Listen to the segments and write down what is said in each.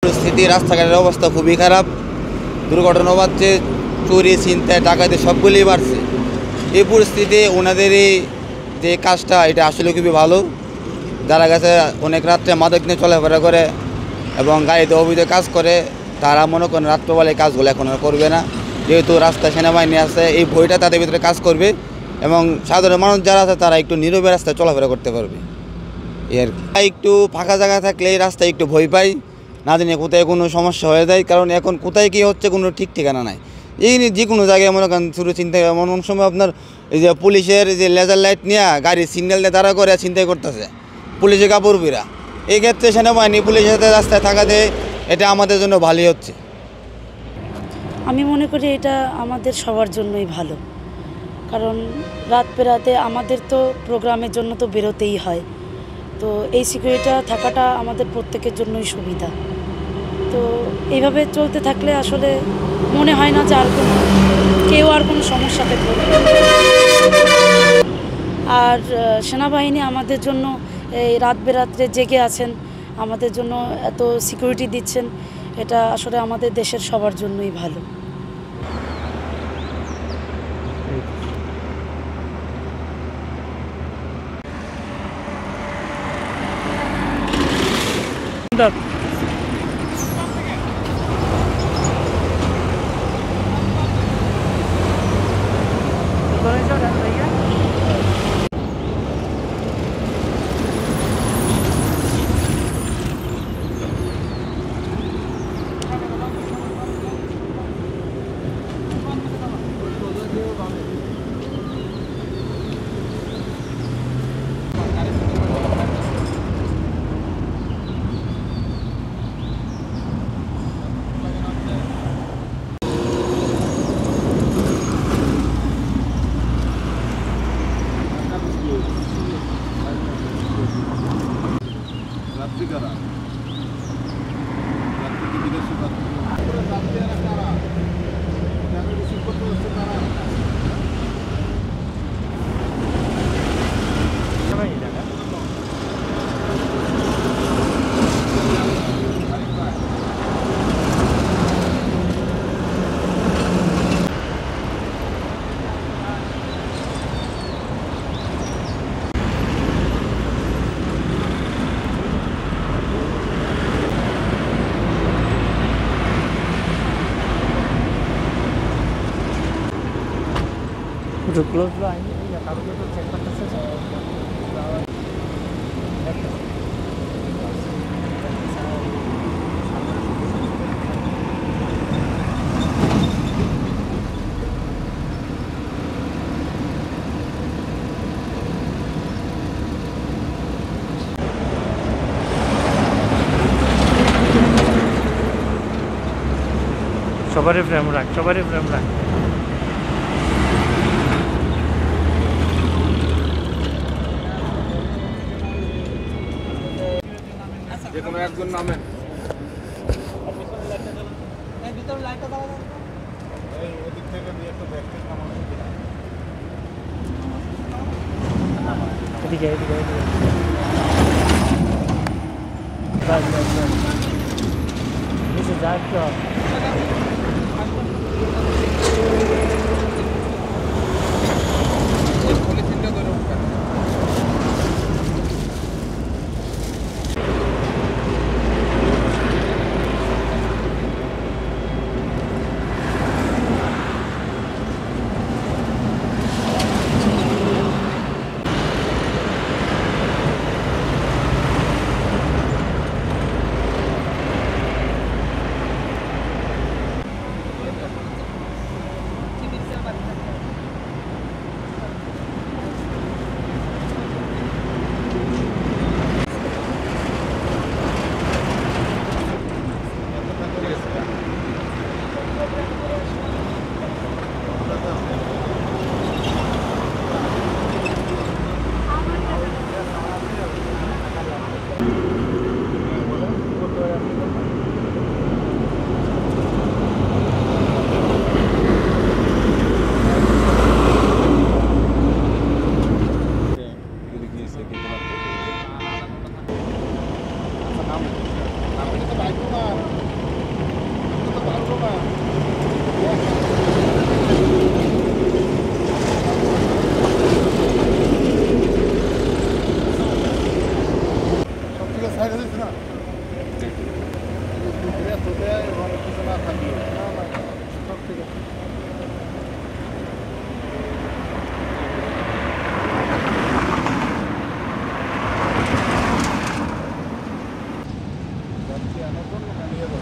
পরিস্থিতি, রাস্তাঘাটের অবস্থা খুবই খারাপ, দুর্ঘটনা বাড়ছে, চুরি ছিনতাই ডাকাতি সবগুলোই বাড়ছে। এই পরিস্থিতি ওনাদেরই যে কাজটা এটা আসলে খুবই ভালো। যারা গেছে অনেক রাত্রে মাদক নিয়ে চলাফেরা করে এবং গাড়িতে অবৈধ কাজ করে, তারা মনে করেন রাত্রবেলায় কাজগুলো এখন আর করবে না, যেহেতু রাস্তায় সেনাবাহিনী আছে। এই ভয়টা তাদের ভিতরে কাজ করবে এবং সাধারণ মানুষ যারা আছে তারা একটু নীরবে রাস্তায় চলাফেরা করতে পারবে। এর একটু ফাঁকা জায়গা থাকলে এই রাস্তায় একটু ভয় পাই, না জানি কোথায় কোনো সমস্যা হয়ে যায়, কারণ এখন কোথায় কী হচ্ছে কোনো ঠিক ঠিকানা নাই। এই যে কোনো জায়গায় মনে করেন শুরু চিন্তা, এমন সময় আপনার এই যে পুলিশের যে লেজার লাইট নিয়ে গাড়ি সিগন্যাল দিয়ে তারা করে চিন্তাই করতেছে পুলিশের কাপড়বিরা। এই ক্ষেত্রে সেনাবাহিনী পুলিশের সাথে রাস্তায় থাকাতে এটা আমাদের জন্য ভালোই হচ্ছে। আমি মনে করি এটা আমাদের সবার জন্যই ভালো, কারণ রাত বেরাতে আমাদের তো প্রোগ্রামের জন্য তো বেরোতেই হয়, তো এই সিকিউরিটিটা থাকাটা আমাদের প্রত্যেকের জন্যই সুবিধা। তো এইভাবে চলতে থাকলে আসলে মনে হয় না যে কেউ আর কোনো সমস্যাতে পড়বে। আর সেনাবাহিনী আমাদের জন্য এই রাত বেরাত্রে জেগে আছেন, আমাদের জন্য এত সিকিউরিটি দিচ্ছেন, এটা আসলে আমাদের দেশের সবার জন্যই ভালো। Close lo ini ya tahu itu cek batas saja. Sobari frame rak, sobari frame rak. যেকোনো একজন নামেন। ওদিক থেকে নিয়ে একটা ব্যাগটা নামানো। এদিকে এদিকে এদিকে বাস বাস বাস নিচে যাচ্ছে। ঢুকে এবং কিছু না থাকলে সব ঠিক আছে। যাত্রী আনার জন্য না নিয়ে যাবো?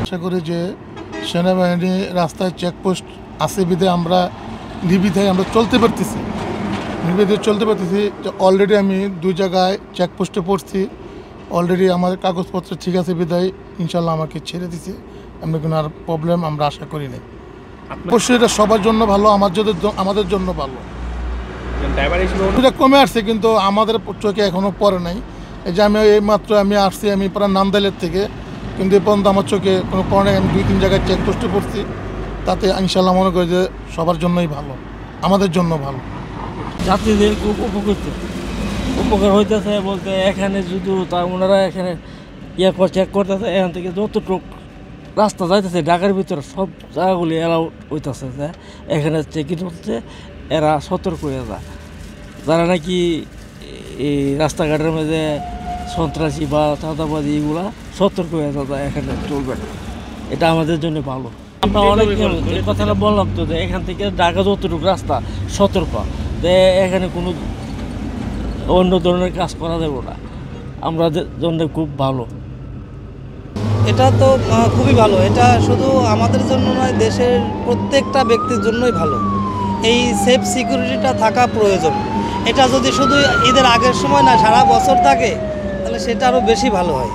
আশা করি যে সেনাবাহিনী রাস্তায় চেকপোস্ট আছে বিধে আমরা নির্বিধায় আমরা চলতে পারতেছি, নির্বিধায় চলতে পারতেছি। অলরেডি আমি 2 জায়গায় চেকপোস্টে পড়ছি, অলরেডি আমার কাগজপত্র ঠিক আছে বিধায় ইনশাল্লাহ আমাকে ছেড়ে দিছে। এমনি কোনো আর প্রবলেম আমরা আশা করি নাই। অবশ্যই এটা সবার জন্য ভালো, আমাদের জন্য ভালো। এটা কমে আসছে কিন্তু আমাদের চোখে এখনও পড়ে নাই। এই যে আমি আসছি, আমি প্রায় নান্দাইলের থেকে, কিন্তু এ পর্যন্ত আমার চোখে কোনো পড়ে নাই। আমি 2-3 জায়গায় চেকপোস্টে পড়ছি, তাতে ইনশাল্লাহ মনে করি যে সবার জন্যই ভালো, আমাদের জন্য ভালো। যাত্রীদের খুব উপকার হইতেছে বলতে এখানে যদি ওনারা এখানে চেক করতেছে, এখান থেকে যতটুকু রাস্তা যাইতেছে ঢাকার ভিতরে সব জায়গাগুলি এলাও হইতেছে যে এখানে চেকিং হচ্ছে, এরা সতর্ক হয়ে যায়। যারা নাকি এই রাস্তাঘাটের মধ্যে সন্ত্রাসী বা চাঁদাবাদী এগুলা সতর্ক হয়ে যায়, এখানে চলবে না। এটা আমাদের জন্য ভালো। আমরা অনেক এই কথাটা বললাম তো যে এখান থেকে ঢাকা যতটুকু রাস্তা সতর্ক, যে এখানে কোনো অন্য ধরনের কাজ করা যাবে না, আমাদের জন্য খুব ভালো। এটা তো খুবই ভালো। এটা শুধু আমাদের জন্য নয়, দেশের প্রত্যেকটা ব্যক্তির জন্যই ভালো। এই সেফ সিকিউরিটিটা থাকা প্রয়োজন। এটা যদি শুধু ঈদের আগের সময় না সারা বছর থাকে তাহলে সেটা আরও বেশি ভালো হয়।